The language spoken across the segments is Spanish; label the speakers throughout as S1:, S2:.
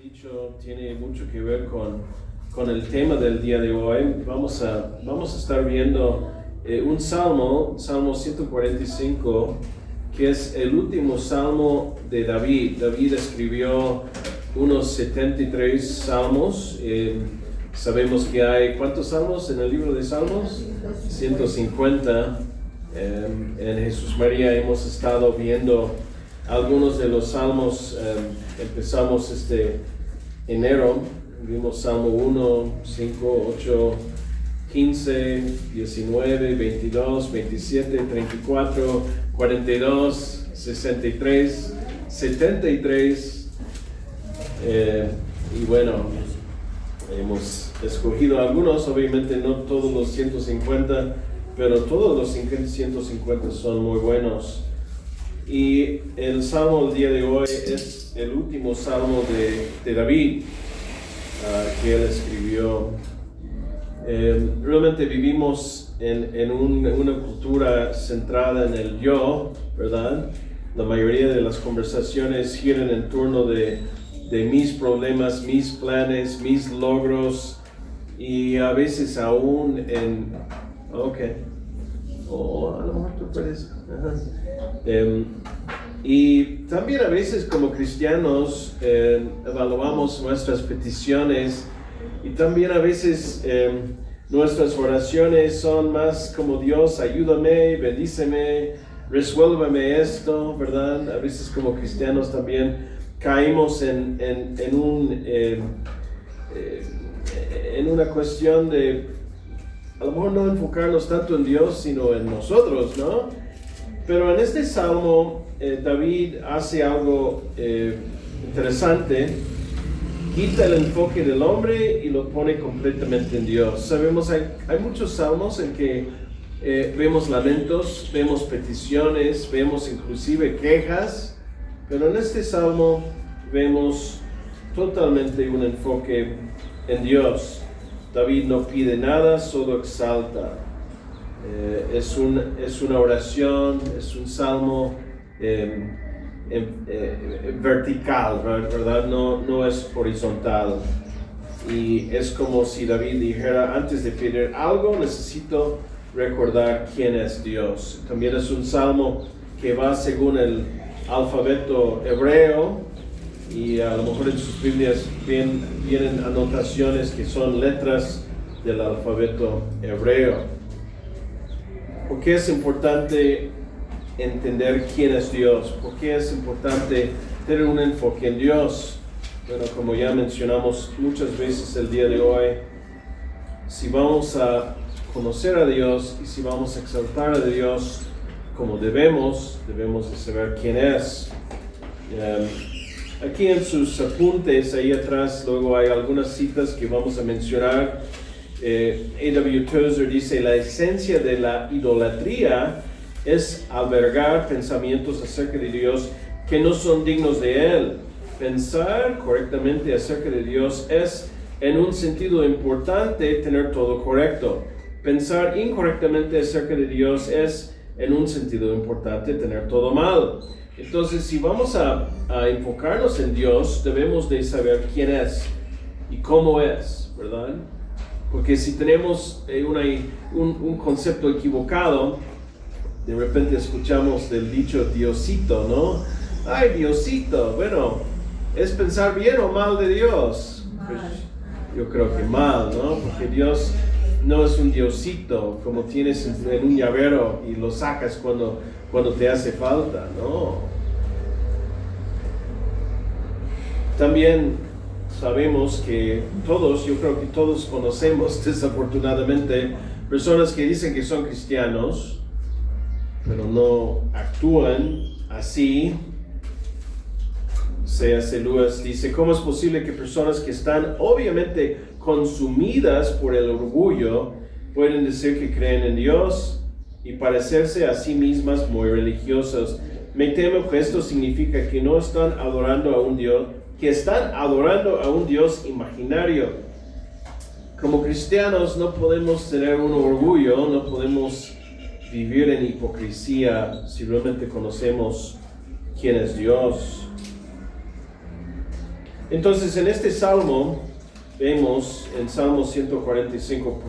S1: dicho tiene mucho que ver con el tema del día de hoy. Vamos a estar viendo un salmo, Salmo 145, que es el último salmo de David. David escribió unos 73 salmos. Sabemos que hay, ¿cuántos salmos en el libro de Salmos? 150. En Jesús María hemos estado viendo algunos de los salmos. Empezamos enero, vimos Salmo 1, 5, 8, 15, 19, 22, 27, 34, 42, 63, 73. Y bueno, hemos escogido algunos, obviamente no todos los 150, pero todos los 150 son muy buenos. Y el salmo del día de hoy es el último salmo de David que él escribió. Realmente vivimos en una cultura centrada en el yo, ¿verdad? La mayoría de las conversaciones giran en torno de mis problemas, mis planes, mis logros, y a veces aún a lo mejor tú puedes. Y también a veces como cristianos evaluamos nuestras peticiones, y también a veces nuestras oraciones son más como: Dios, ayúdame, bendíceme, resuélvame esto, ¿verdad? A veces como cristianos también caímos en una cuestión de a lo mejor no enfocarnos tanto en Dios, sino en nosotros, ¿no? Pero en este salmo, David hace algo interesante. Quita el enfoque del hombre y lo pone completamente en Dios. Sabemos, hay muchos salmos en que vemos lamentos, vemos peticiones, vemos inclusive quejas, pero en este salmo vemos totalmente un enfoque en Dios. David no pide nada, solo exalta. Es una oración, es un salmo vertical, ¿verdad? No es horizontal. Y es como si David dijera: antes de pedir algo, necesito recordar quién es Dios. También es un salmo que va según el alfabeto hebreo. Y a lo mejor en sus Biblias vienen anotaciones que son letras del alfabeto hebreo. ¿Por qué es importante entender quién es Dios? ¿Por qué es importante tener un enfoque en Dios? Bueno, como ya mencionamos muchas veces el día de hoy, si vamos a conocer a Dios y si vamos a exaltar a Dios como debemos de saber quién es. Aquí en sus apuntes, ahí atrás, luego hay algunas citas que vamos a mencionar. A.W. Tozer dice: la esencia de la idolatría es albergar pensamientos acerca de Dios que no son dignos de Él. Pensar correctamente acerca de Dios es, en un sentido importante, tener todo correcto. Pensar incorrectamente acerca de Dios es, en un sentido importante, tener todo mal. Entonces, si vamos a enfocarnos en Dios, debemos de saber quién es y cómo es, ¿verdad? Porque si tenemos un concepto equivocado, de repente escuchamos del dicho Diosito, ¿no? ¡Ay, Diosito! Bueno, ¿es pensar bien o mal de Dios? Pues, yo creo que mal, ¿no? Porque Dios no es un Diosito como tienes en un llavero y lo sacas cuando te hace falta, ¿no? También sabemos que yo creo que todos conocemos, desafortunadamente, personas que dicen que son cristianos, pero no actúan así. C.S. Lewis dice: ¿cómo es posible que personas que están obviamente consumidas por el orgullo pueden decir que creen en Dios y parecerse a sí mismas muy religiosas? Me temo que esto significa que no están adorando a un Dios, que están adorando a un Dios imaginario. Como cristianos no podemos tener un orgullo, no podemos vivir en hipocresía si realmente conocemos quién es Dios. Entonces, en este salmo, vemos, en Salmo 145,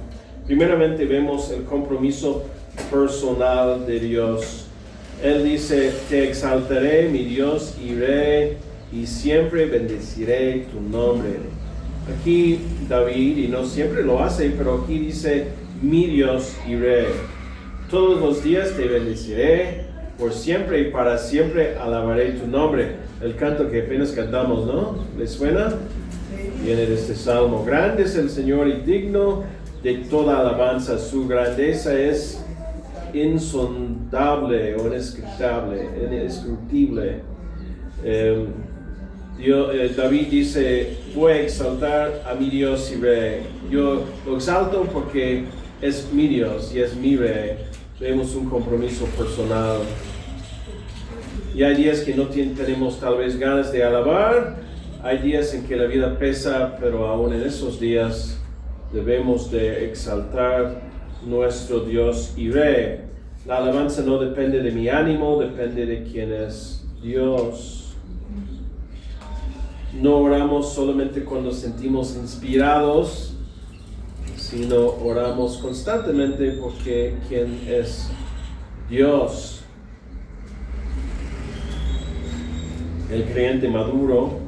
S1: primeramente vemos el compromiso personal de Dios. Él dice, te exaltaré, mi Dios, iré y siempre bendeciré tu nombre. Aquí David, y no siempre lo hace, pero aquí dice, mi Dios, iré. Todos los días te bendeciré, por siempre y para siempre alabaré tu nombre. El canto que apenas cantamos, ¿no? ¿Les suena? Viene de este salmo. Grande es el Señor y digno de toda alabanza. Su grandeza es insondable o inescrutable. David dice, voy a exaltar a mi Dios y rey. Yo lo exalto porque es mi Dios y es mi rey. Vemos un compromiso personal. Y hay días que no tenemos tal vez ganas de alabar. Hay días en que la vida pesa, pero aún en esos días debemos de exaltar nuestro Dios y Rey. La alabanza no depende de mi ánimo, depende de quién es Dios. No oramos solamente cuando sentimos inspirados, sino oramos constantemente porque quién es Dios. El creyente maduro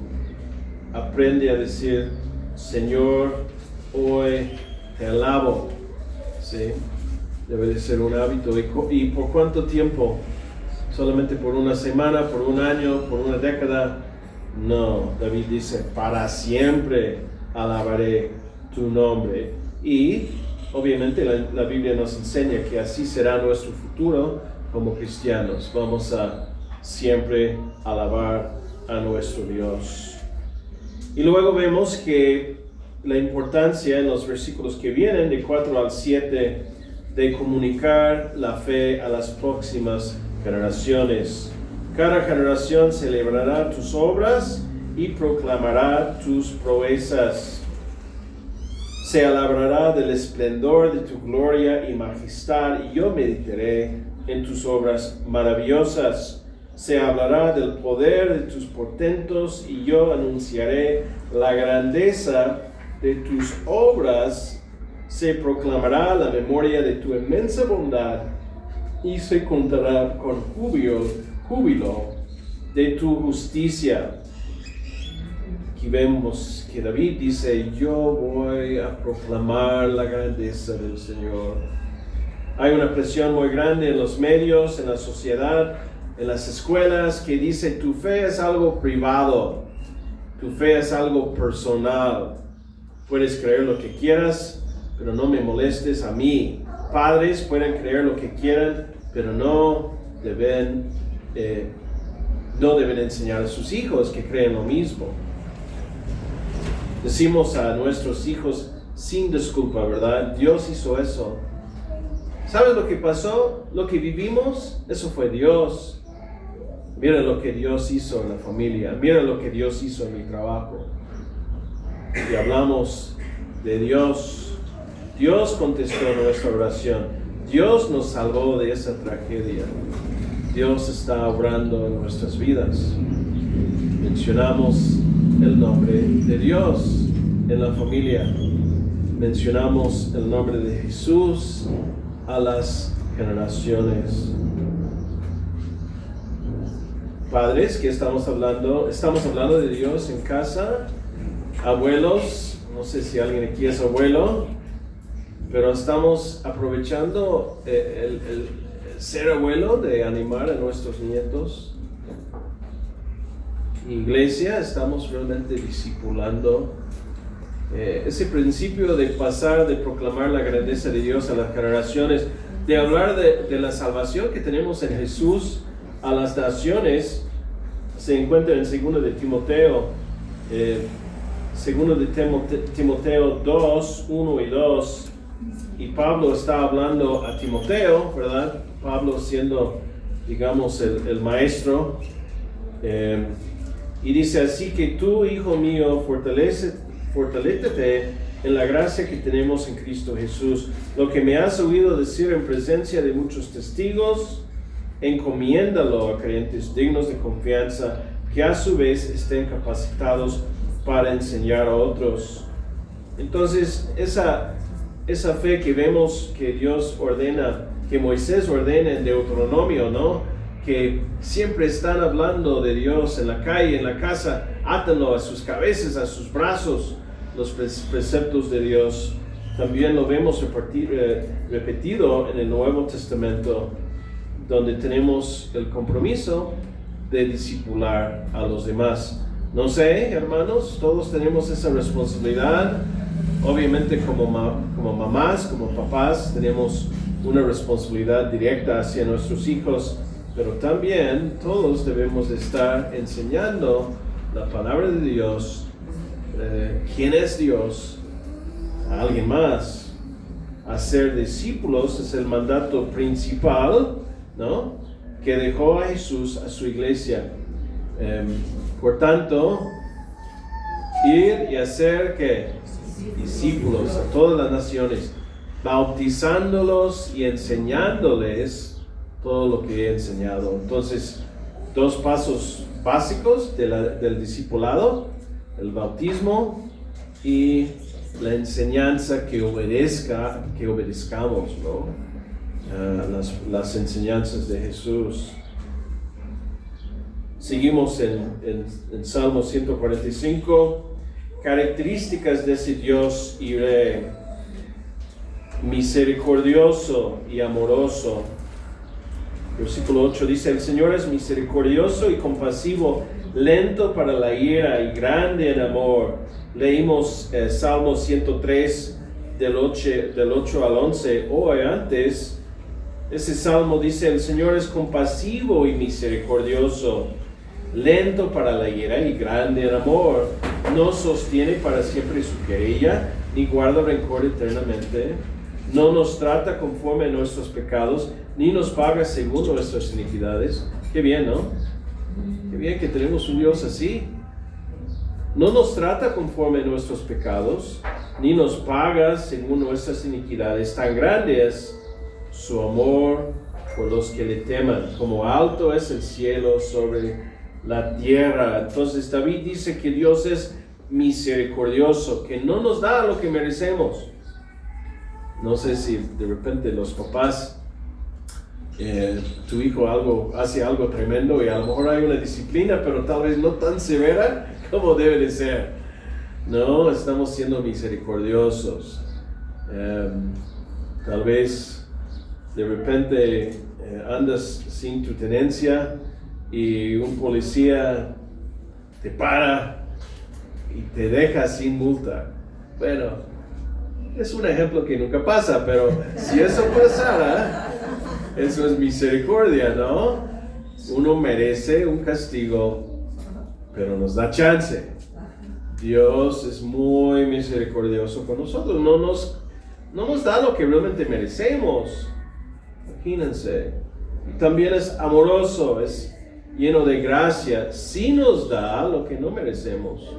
S1: aprende a decir, Señor, hoy te alabo. ¿Sí? Debe de ser un hábito. ¿Y por cuánto tiempo? ¿Solamente por una semana, por un año, por una década? No, David dice, para siempre alabaré tu nombre. Y obviamente la Biblia nos enseña que así será nuestro futuro como cristianos. Vamos a siempre alabar a nuestro Dios. Y luego vemos que la importancia en los versículos que vienen de 4 al 7 de comunicar la fe a las próximas generaciones. Cada generación celebrará tus obras y proclamará tus proezas. Se alabará del esplendor de tu gloria y majestad, y yo meditaré en tus obras maravillosas. Se hablará del poder de tus portentos, y yo anunciaré la grandeza de tus obras. Se proclamará la memoria de tu inmensa bondad, y se contará con júbilo de tu justicia. Aquí vemos que David dice, yo voy a proclamar la grandeza del Señor. Hay una presión muy grande en los medios, en la sociedad, en las escuelas, que dice, tu fe es algo privado, tu fe es algo personal. Puedes creer lo que quieras, pero no me molestes a mí. Padres pueden creer lo que quieran, pero no deben enseñar a sus hijos que creen lo mismo. Decimos a nuestros hijos sin disculpa, ¿verdad? Dios hizo eso. ¿Sabes lo que pasó? Lo que vivimos, eso fue Dios. Mira lo que Dios hizo en la familia. Mira lo que Dios hizo en mi trabajo. Y hablamos de Dios. Dios contestó nuestra oración. Dios nos salvó de esa tragedia. Dios está obrando en nuestras vidas. Mencionamos el nombre de Dios en la familia. Mencionamos el nombre de Jesús a las generaciones. Padres, ¿qué estamos hablando? Estamos hablando de Dios en casa. Abuelos, no sé si alguien aquí es abuelo, pero estamos aprovechando el ser abuelo de animar a nuestros nietos. Iglesia, estamos realmente discipulando ese principio de pasar, de proclamar la grandeza de Dios a las generaciones, de hablar de la salvación que tenemos en Jesús a las naciones. Se encuentra en 2 de Timoteo, 2 de Timoteo 2, 1 y 2, y Pablo está hablando a Timoteo, ¿verdad? Pablo siendo, digamos, el maestro, y dice, así que tú, hijo mío, fortalécete en la gracia que tenemos en Cristo Jesús. Lo que me has oído decir en presencia de muchos testigos, encomiéndalo a creyentes dignos de confianza, que a su vez estén capacitados para enseñar a otros. Entonces, esa fe que vemos que Dios ordena, que Moisés ordena en Deuteronomio, ¿no? Que siempre están hablando de Dios en la calle, en la casa, átenlo a sus cabezas, a sus brazos, los preceptos de Dios. También lo vemos repetido en el Nuevo Testamento, donde tenemos el compromiso de discipular a los demás. No sé, hermanos, todos tenemos esa responsabilidad. Obviamente como mamás, como papás, tenemos una responsabilidad directa hacia nuestros hijos, pero también todos debemos de estar enseñando la palabra de Dios, quién es Dios, a alguien más. Hacer discípulos es el mandato principal, ¿no?, que dejó a Jesús a su iglesia. Por tanto, ir y hacer ¿qué? Discípulos a todas las naciones, bautizándolos y enseñándoles todo lo que he enseñado. Entonces, dos pasos básicos del discipulado: el bautismo y la enseñanza que obedezcamos, ¿no? Las enseñanzas de Jesús. Seguimos en Salmo 145. Características de ese Dios iré: misericordioso y amoroso. Versículo 8 dice: el Señor es misericordioso y compasivo, lento para la ira y grande en amor. Leímos Salmo 103 del 8 al 11 hoy. Antes, ese salmo dice: el Señor es compasivo y misericordioso, lento para la ira y grande en amor. No sostiene para siempre su querella, ni guarda rencor eternamente. No nos trata conforme a nuestros pecados, ni nos paga según nuestras iniquidades. Qué bien, ¿no? Qué bien que tenemos un Dios así. No nos trata conforme a nuestros pecados, ni nos paga según nuestras iniquidades. Tan grande es su amor por los que le teman, como alto es el cielo sobre la tierra. Entonces David dice que Dios es misericordioso, que no nos da lo que merecemos. No sé si de repente los papás, tu hijo hace algo tremendo y a lo mejor hay una disciplina, pero tal vez no tan severa como debe de ser. No, estamos siendo misericordiosos. Tal vez de repente andas sin tu tenencia y un policía te para y te deja sin multa. Bueno, es un ejemplo que nunca pasa, pero si eso pasara, eso es misericordia, ¿no? Uno merece un castigo, pero nos da chance. Dios es muy misericordioso con nosotros. No nos da lo que realmente merecemos. Imagínense. Y también es amoroso, es lleno de gracia. Sí nos da lo que no merecemos,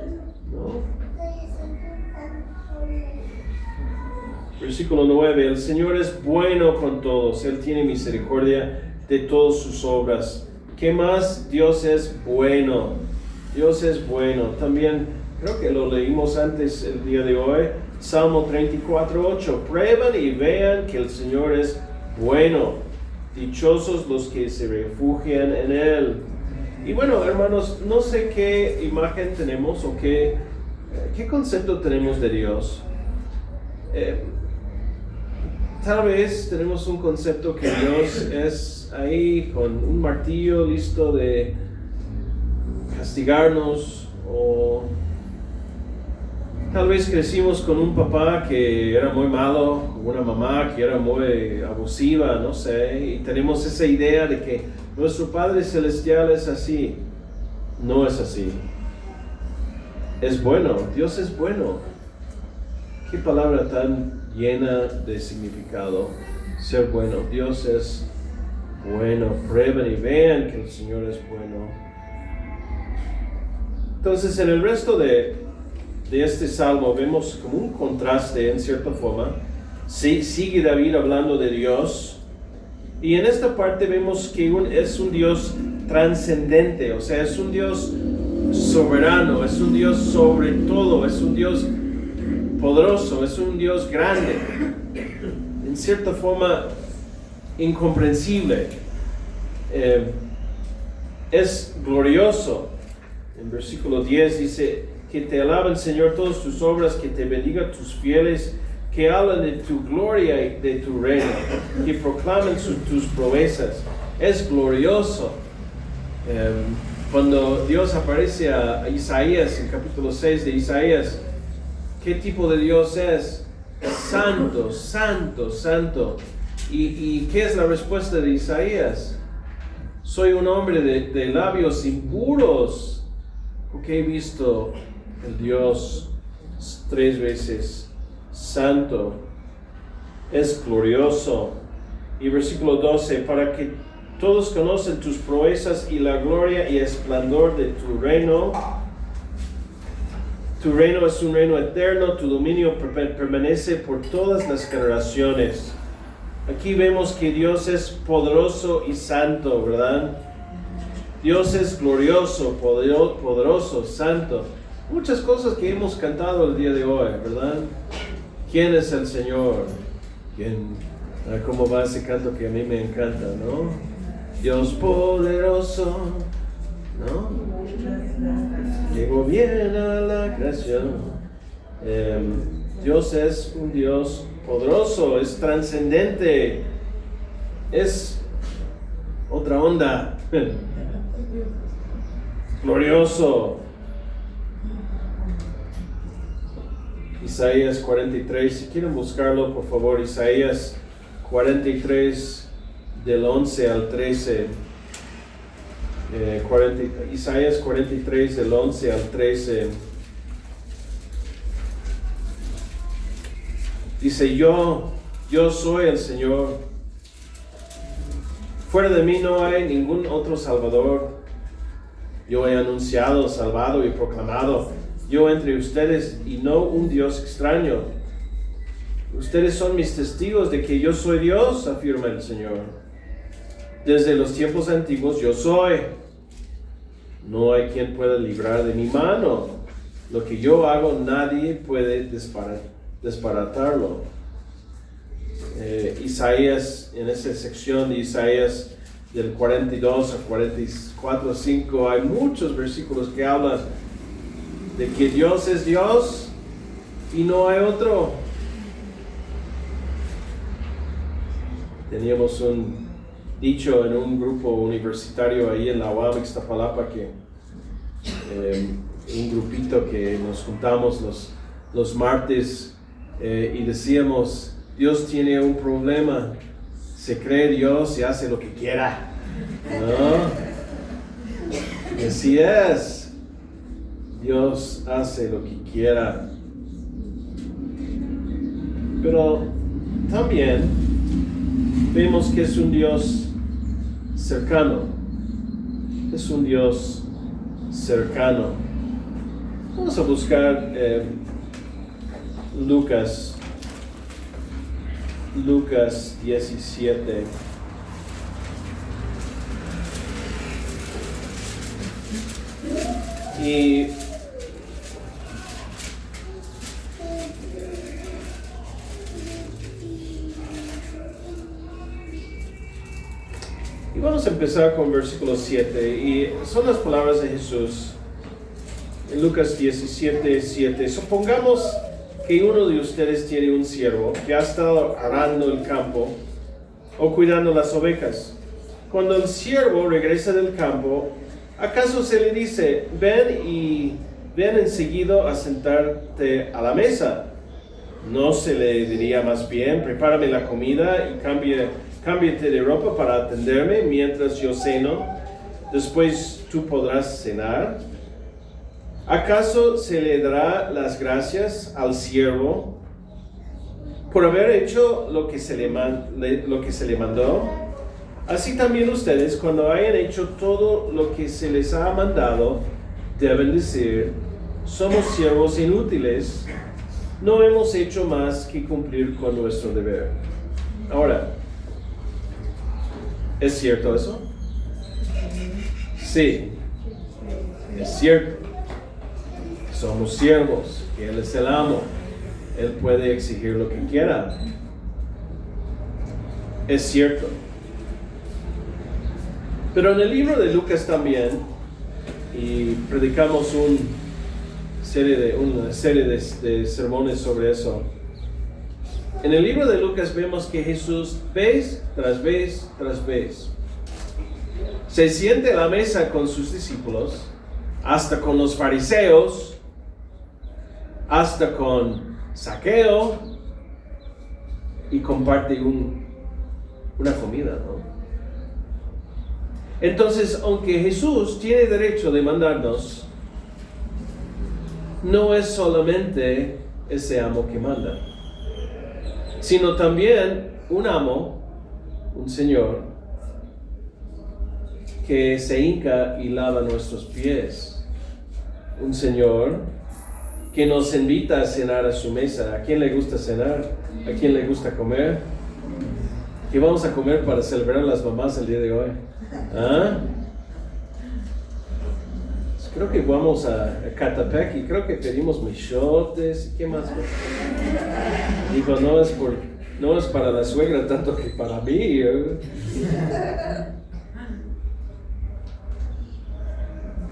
S1: ¿no? Versículo 9: el Señor es bueno con todos, Él tiene misericordia de todas sus obras. ¿Qué más? Dios es bueno. Dios es bueno. También creo que lo leímos antes el día de hoy. Salmo 34:8. Prueban y vean que el Señor es bueno. Dichosos los que se refugian en Él. Y bueno, hermanos, no sé qué imagen tenemos o qué concepto tenemos de Dios. Tal vez tenemos un concepto que Dios es ahí con un martillo listo de castigarnos, o tal vez crecimos con un papá que era muy malo, con una mamá que era muy abusiva, no sé, y tenemos esa idea de que nuestro Padre Celestial es así. No es así. Es bueno, Dios es bueno. Qué palabra tan llena de significado, ser bueno. Dios es bueno. Prueben y vean que el Señor es bueno. Entonces, en el resto de este salmo vemos como un contraste en cierta forma. Sí, sigue David hablando de Dios, y en esta parte vemos que es un Dios trascendente, o sea, es un Dios soberano, es un Dios sobre todo, es un Dios poderoso, es un Dios grande, en cierta forma incomprensible, es glorioso. En versículo 10 dice: que te alaben, Señor, todas tus obras, que te bendigan tus fieles, que hablen de tu gloria y de tu reino, que proclamen tus proezas. Es glorioso. Cuando Dios aparece a Isaías, en capítulo 6 de Isaías, ¿qué tipo de Dios es? Santo, santo, santo. ¿Y qué es la respuesta de Isaías? Soy un hombre de labios impuros, porque he visto el Dios 3 veces santo. Es glorioso. Y versículo 12: para que todos conocen tus proezas y la gloria y esplendor de tu reino. Tu reino es un reino eterno, tu dominio permanece por todas las generaciones. Aquí vemos que Dios es poderoso y santo, ¿verdad? Dios es glorioso, poderoso, santo. Muchas cosas que hemos cantado el día de hoy, ¿verdad? ¿Quién es el Señor? ¿Quién? ¿Cómo va ese canto que a mí me encanta, no? Dios poderoso, ¿no? Que gobierna la creación. Dios es un Dios poderoso, es trascendente, es otra onda, glorioso. Isaías 43, si quieren buscarlo, por favor, Isaías 43, del 11 al 13. Isaías 43, del 11 al 13. Dice: yo soy el Señor. Fuera de mí no hay ningún otro Salvador. Yo he anunciado, salvado y proclamado, yo entre ustedes, y no un Dios extraño. Ustedes son mis testigos de que yo soy Dios, afirma el Señor. Desde los tiempos antiguos yo soy. No hay quien pueda librar de mi mano. Lo que yo hago nadie puede disparatarlo. Isaías, en esa sección de Isaías del 42 a 44, 5, hay muchos versículos que hablan de que Dios es Dios y no hay otro. Teníamos un dicho en un grupo universitario ahí en la UAM Ixtapalapa, que un grupito que nos juntamos los martes y decíamos: Dios tiene un problema, se cree Dios y hace lo que quiera, ¿no? Y así es, Dios hace lo que quiera, pero también vemos que es un Dios cercano, es un Dios cercano. Vamos a buscar Lucas 17. Y vamos a empezar con versículo 7, y son las palabras de Jesús en Lucas 17, 7. Supongamos que uno de ustedes tiene un siervo que ha estado arando el campo o cuidando las ovejas. Cuando el siervo regresa del campo, ¿acaso se le dice: ven enseguida a sentarte a la mesa? ¿No se le diría más bien: prepárame la comida y cámbiate de ropa para atenderme mientras yo ceno? Después tú podrás cenar. ¿Acaso se le dará las gracias al siervo por haber hecho lo que se le mandó? Así también ustedes, cuando hayan hecho todo lo que se les ha mandado, deben decir: somos siervos inútiles, no hemos hecho más que cumplir con nuestro deber. Ahora, ¿es cierto eso? Sí. Es cierto, somos siervos, que Él es el amo. Él puede exigir lo que quiera. Es cierto. Pero en el libro de Lucas también, y predicamos una serie de sermones sobre eso. En el libro de Lucas vemos que Jesús, vez tras vez tras vez, se siente a la mesa con sus discípulos, hasta con los fariseos, hasta con Zaqueo, y comparte una comida, ¿no? Entonces, aunque Jesús tiene derecho de mandarnos, no es solamente ese amo que manda, sino también un amo, un Señor, que se hinca y lava nuestros pies. Un Señor que nos invita a cenar a su mesa. ¿A quién le gusta cenar? ¿A quién le gusta comer? ¿Qué vamos a comer para celebrar a las mamás el día de hoy? ¿Ah? Creo que vamos a Catepec y creo que pedimos michotes. ¿Qué más? Digo, no es para la suegra tanto que para mí.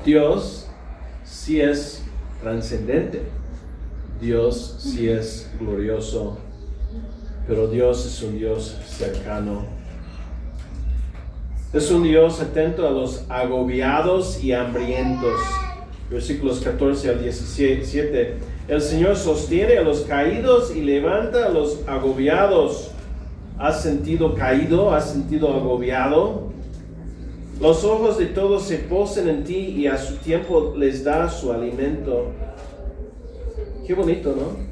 S1: Dios sí es trascendente. Dios sí es glorioso. Pero Dios es un Dios cercano. Es un Dios atento a los agobiados y hambrientos. Versículos 14 al 17. El Señor sostiene a los caídos y levanta a los agobiados. ¿Has sentido caído? ¿Has sentido agobiado? Los ojos de todos se posan en ti y a su tiempo les da su alimento. Qué bonito, ¿no?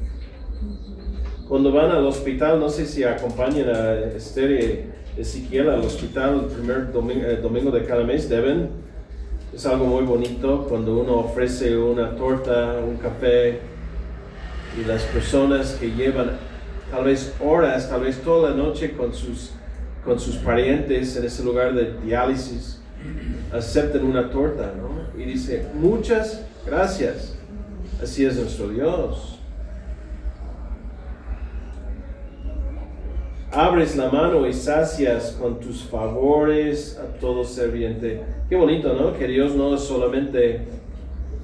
S1: Cuando van al hospital, no sé si acompañan a Esther y Ezequiel al hospital el primer domingo de cada mes, deben. Es algo muy bonito cuando uno ofrece una torta, un café, y las personas que llevan tal vez horas, tal vez toda la noche con sus parientes en ese lugar de diálisis, aceptan una torta, ¿no? Y dice, muchas gracias. Así es nuestro Dios. Abres la mano y sacias con tus favores a todo serviente. Qué bonito, ¿no? Que Dios no es solamente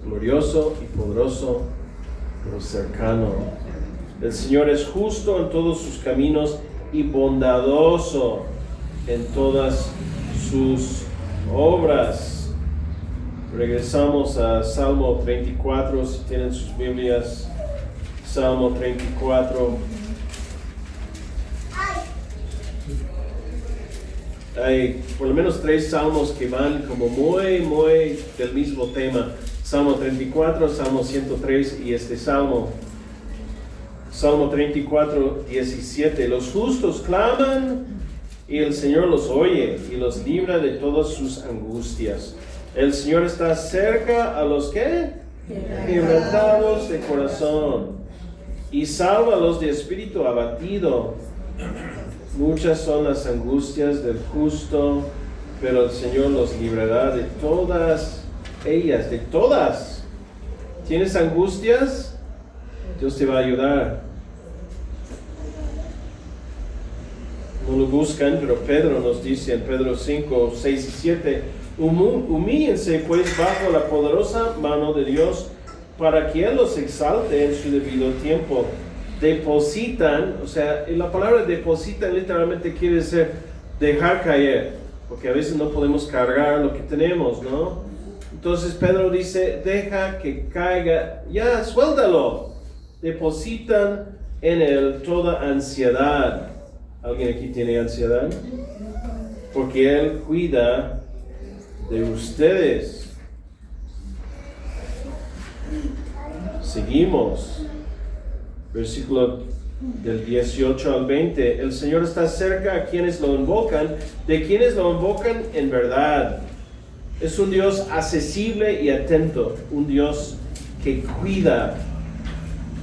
S1: glorioso y poderoso, pero cercano. El Señor es justo en todos sus caminos y bondadoso en todas sus obras. Regresamos a Salmo 34, si tienen sus Biblias. Salmo 34. Hay por lo menos 3 salmos que van como muy del mismo tema. Salmo 34, Salmo 103 y este salmo. Salmo 34, 17. Los justos claman y el Señor los oye y los libra de todas sus angustias. El Señor está cerca a los que quebrantados de corazón y salva a los de espíritu abatido. Muchas son las angustias del justo, pero el Señor los librará de todas ellas, de todas. ¿Tienes angustias? Dios te va a ayudar. No lo buscan, pero Pedro nos dice en Pedro 5, 6 y 7, humíllense pues bajo la poderosa mano de Dios para que Él los exalte en su debido tiempo. Depositan, o sea, la palabra depositan literalmente quiere decir dejar caer, porque a veces no podemos cargar lo que tenemos, ¿no? Entonces Pedro dice, deja que caiga, ya, suéltalo. Depositan en Él toda ansiedad. ¿Alguien aquí tiene ansiedad? Porque Él cuida de ustedes. Seguimos. Versículo del 18 al 20. El Señor está cerca a quienes lo invocan, de quienes lo invocan en verdad. Es un Dios accesible y atento, un Dios que cuida.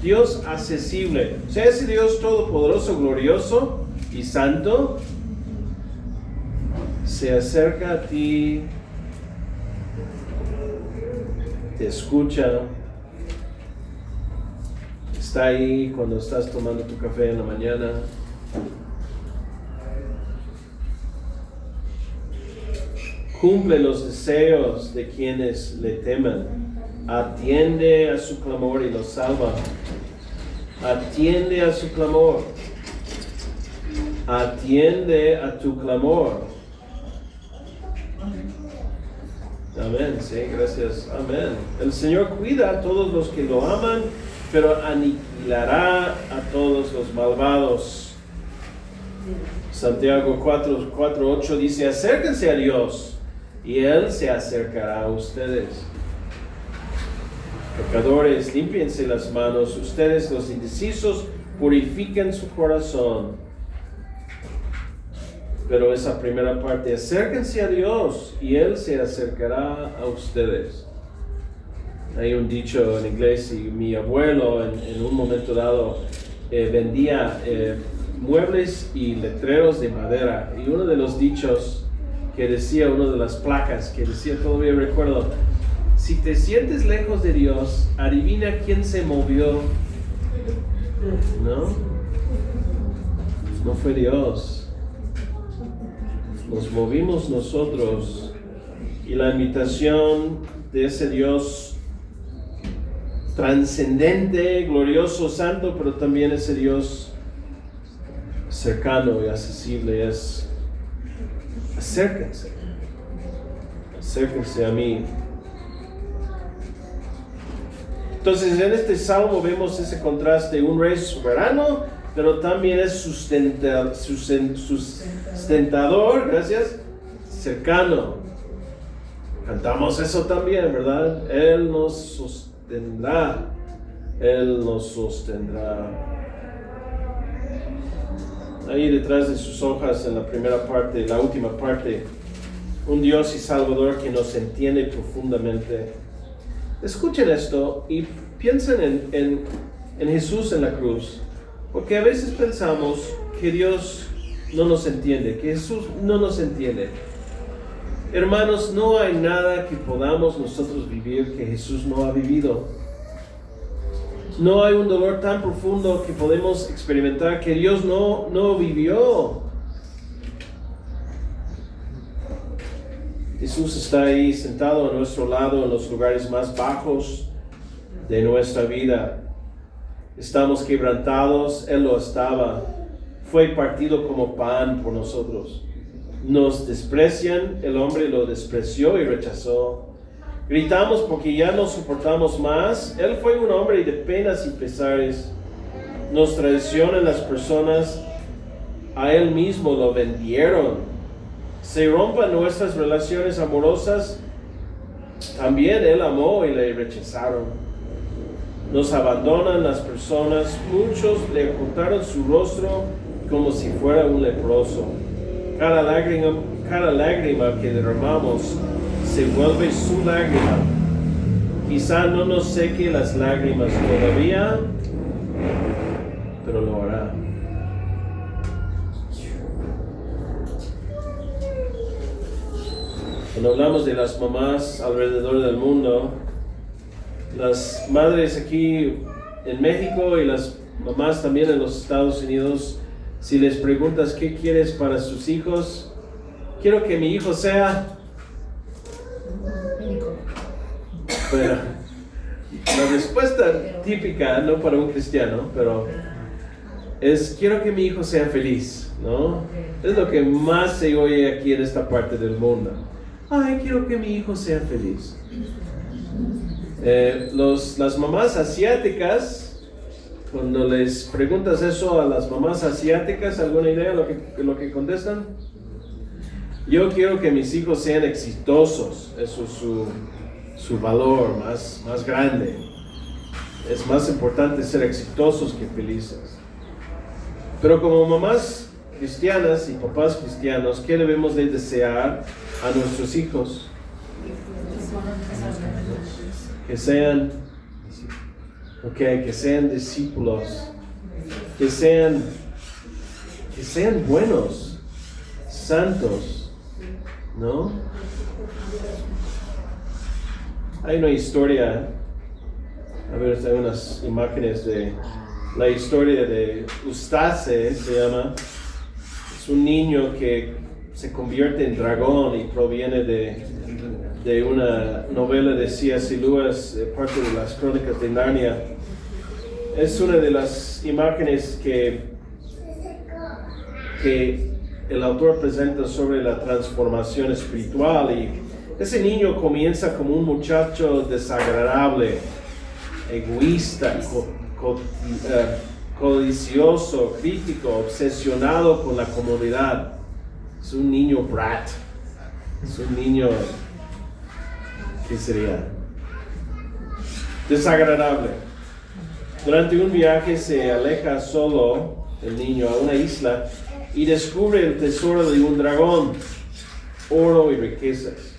S1: Dios accesible. O sea, ese Dios todopoderoso, glorioso y santo se acerca a ti te escucha, está ahí cuando estás tomando tu café en la mañana. Cumple los deseos de quienes le temen. Atiende a su clamor y los salva. Atiende a su clamor. Atiende a tu clamor. Amén, sí, gracias. Amén. El Señor cuida a todos los que lo aman, pero aniquilará a todos los malvados. Santiago 4:8 dice, acérquense a Dios y Él se acercará a ustedes. Pecadores, límpiense las manos, ustedes los indecisos, purifiquen su corazón. Pero esa primera parte, acérquense a Dios y Él se acercará a ustedes. Hay un dicho en inglés, y mi abuelo en un momento dado vendía muebles y letreros de madera. Y uno de los dichos que decía, una de las placas que decía, todavía recuerdo, si te sientes lejos de Dios, adivina quién se movió. ¿No? No fue Dios. Nos movimos nosotros. Y la invitación de ese Dios trascendente, glorioso, santo, pero también ese Dios cercano y accesible es: acérquense. Acérquense a mí. Entonces en este salmo vemos ese contraste, un rey soberano, pero también es sustentador, gracias, cercano. Cantamos eso también, ¿verdad? Él nos sostendrá, Él nos sostendrá. Ahí detrás de sus hojas, en la primera parte, la última parte, un Dios y Salvador que nos entiende profundamente. Escuchen esto y piensen en Jesús en la cruz, porque a veces pensamos que Dios no nos entiende, que Jesús no nos entiende. Hermanos, no hay nada que podamos nosotros vivir que Jesús no ha vivido. No hay un dolor tan profundo que podemos experimentar que Dios no vivió. Jesús está ahí sentado a nuestro lado en los lugares más bajos de nuestra vida. Estamos quebrantados, Él lo estaba. Fue partido como pan por nosotros. Nos desprecian, el hombre lo despreció y rechazó. Gritamos porque ya no soportamos más. Él fue un hombre de penas y pesares. Nos traicionan las personas, a Él mismo lo vendieron. Se rompan nuestras relaciones amorosas, también Él amó y le rechazaron. Nos abandonan las personas, muchos le ocultaron su rostro como si fuera un leproso. Cada lágrima que derramamos se vuelve su lágrima. Quizá no nos seque las lágrimas todavía, pero lo hará. Cuando hablamos de las mamás alrededor del mundo, las madres aquí en México y las mamás también en los Estados Unidos, si les preguntas qué quieres para sus hijos, quiero que mi hijo sea... Bueno, la respuesta típica, no para un cristiano, pero es: quiero que mi hijo sea feliz, ¿no? Es lo que más se oye aquí en esta parte del mundo. Ay, quiero que mi hijo sea feliz. Las mamás asiáticas, cuando les preguntas eso a las mamás asiáticas, ¿alguna idea de lo que contestan? Yo quiero que mis hijos sean exitosos. Eso es su valor más grande. Es más importante ser exitosos que felices. Pero como mamás cristianas y papás cristianos, ¿qué debemos de desear a nuestros hijos? Que sean discípulos, que sean buenos, santos, ¿no? Hay una historia, a ver, hay unas imágenes de la historia de Eustace, se llama. Es un niño que se convierte en dragón y proviene de una novela de C.S. Lewis, parte de las Crónicas de Narnia. Es una de las imágenes que el autor presenta sobre la transformación espiritual, y ese niño comienza como un muchacho desagradable, egoísta, codicioso, crítico, obsesionado con la comodidad. Es un niño brat, es un niño, ¿qué sería? Desagradable. Durante un viaje se aleja solo el niño a una isla y descubre el tesoro de un dragón, oro y riquezas.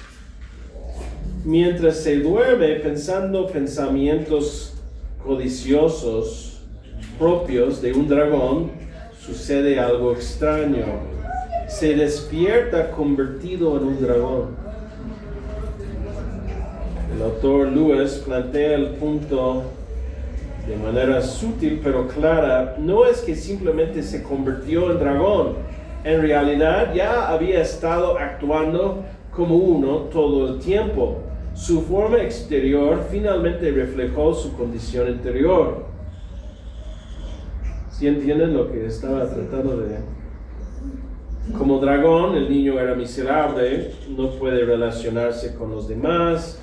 S1: Mientras se duerme pensando pensamientos codiciosos propios de un dragón, sucede algo extraño. Se despierta convertido en un dragón. El autor Lewis plantea el punto de manera sutil pero clara. No es que simplemente se convirtió en dragón. En realidad ya había estado actuando como uno todo el tiempo. Su forma exterior finalmente reflejó su condición interior. ¿Sí entienden lo que estaba tratando de...? Como dragón, el niño era miserable, no puede relacionarse con los demás,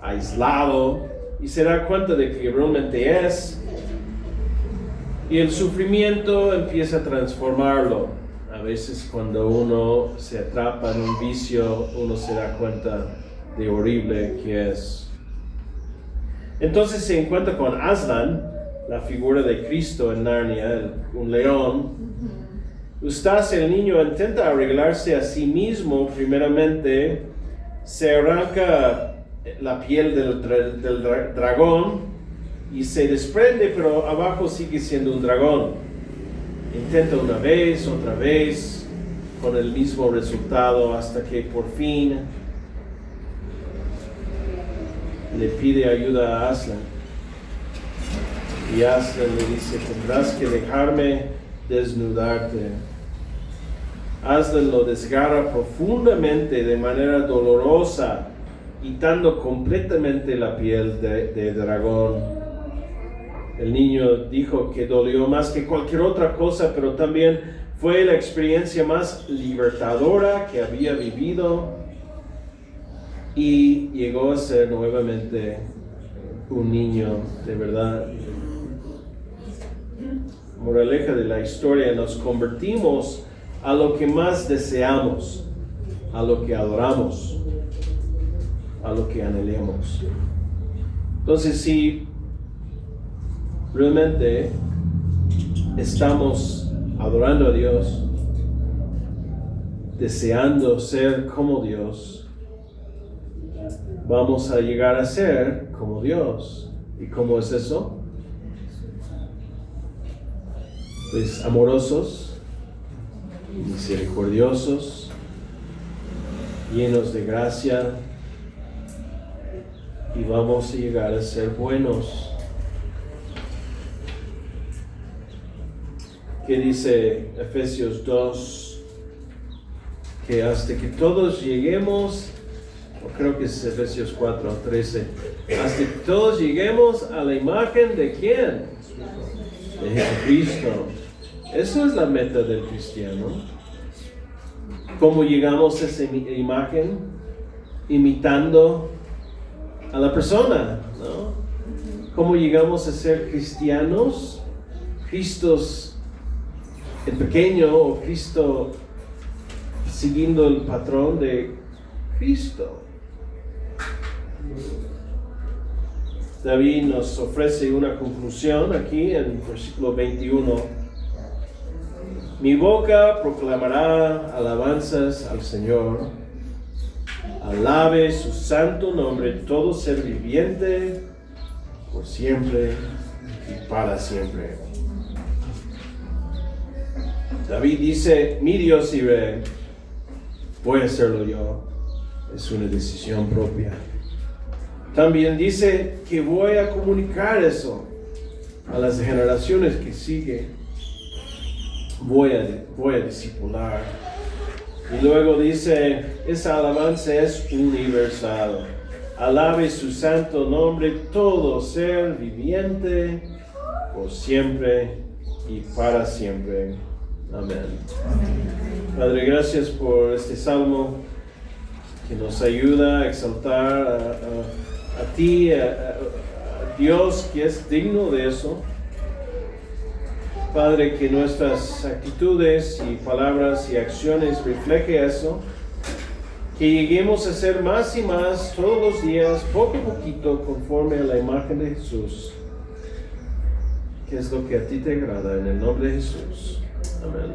S1: aislado, y se da cuenta de que realmente es. Y el sufrimiento empieza a transformarlo. A veces cuando uno se atrapa en un vicio, uno se da cuenta de horrible que es. Entonces se encuentra con Aslan, la figura de Cristo en Narnia, un león. Eustace, el niño, intenta arreglarse a sí mismo. Primeramente, se arranca la piel del dragón y se desprende, pero abajo sigue siendo un dragón. Intenta una vez, otra vez, con el mismo resultado, hasta que por fin le pide ayuda a Aslan. Y Aslan le dice: tendrás que dejarme desnudarte. Aslan lo desgarra profundamente, de manera dolorosa, quitando completamente la piel de dragón. El niño dijo que dolió más que cualquier otra cosa, pero también fue la experiencia más libertadora que había vivido, y llegó a ser nuevamente un niño de verdad. Moraleja de la historia: nos convertimos a lo que más deseamos, a lo que adoramos, a lo que anhelemos. Entonces, si realmente estamos adorando a Dios, deseando ser como Dios, vamos a llegar a ser como Dios. ¿Y cómo es eso? Pues amorosos, misericordiosos, llenos de gracia, y vamos a llegar a ser buenos. ¿Qué dice Efesios 2? Que hasta que todos lleguemos, o creo que es Efesios 4:13, hasta que todos lleguemos a la imagen de ¿quién? De Jesucristo. Eso es la meta del cristiano. ¿Cómo llegamos a esa imagen? Imitando a la persona, ¿no? ¿Cómo llegamos a ser cristianos? Cristos en pequeño, o Cristo siguiendo el patrón de Cristo. David nos ofrece una conclusión aquí en versículo 21. Mi boca proclamará alabanzas al Señor. Alabe su santo nombre todo ser viviente, por siempre y para siempre. David dice: mi Dios y Rey, voy a hacerlo yo. Es una decisión propia. También dice que voy a comunicar eso a las generaciones que siguen. Voy a discipular. Y luego dice, esa alabanza es universal. Alabe su santo nombre todo ser viviente, por siempre y para siempre. Amén. Padre, gracias por este salmo que nos ayuda a exaltar a ti, a Dios, que es digno de eso. Padre, que nuestras actitudes y palabras y acciones reflejen eso. Que lleguemos a ser más y más todos los días, poco a poquito, conforme a la imagen de Jesús. Que es lo que a ti te agrada, en el nombre de Jesús. Amén.